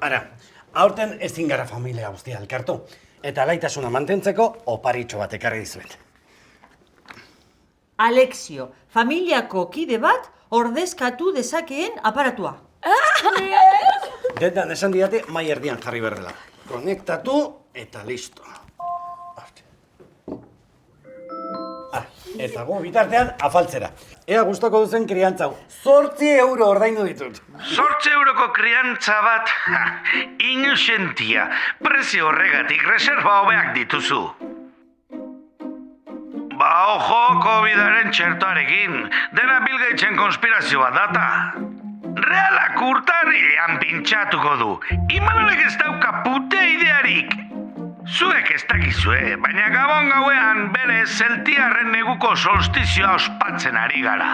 Ara, aurten ezin gara familia guztia elkartu. Eta laitasuna mantentzeko oparitxo bat ekarri dizuet. Alexio, familiako kide bat ordezkatu dezakeen aparatua. Dendan esan didate mai erdian jarri berdela. Konektatu eta listo. Eta gu bitartean afaltzera. Ea gustoko duzen kriantzau. 8 euro ordaindu ditut. 8 euroko kriantza bat, inusentia, prezio horregatik reserva hobeak dituzu. Ba, ojo, COVID-aren txertoarekin, dena Bill Gatesen konspirazio bat data. Realak urtarrilean pintxatuko du, Imanolek ez dauka pute idearik. Zuek ez dakizue, baina Gabon gauean bere zeltiarren neguko solstizioa ospatzen ari gara.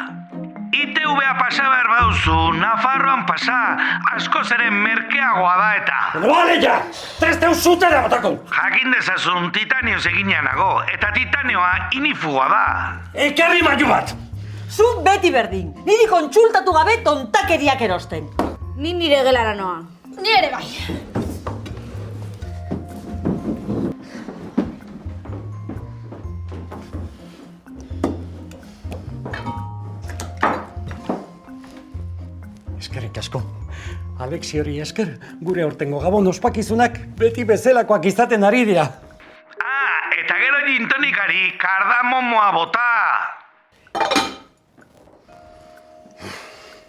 ITV-a pasa behar bauzu, Nafarroan pasa, askoz ere merkeagoa da eta. Bale ja! Tresteu zutera botako! Jakin dezazun titanioz egina nago, eta titanioa inifugoa da. Ekarri mailu bat! Zu beti berdin, niri kontsultatu gabe tontakeriak erosten. Ni nire gelara noa. Ni ere bai. Eskerrik asko. Alexiori esker, gure aurtengo Gabon ospakizunak beti bezelakoak izaten ari dira. Eta gero gintonikari kardamomoa bota.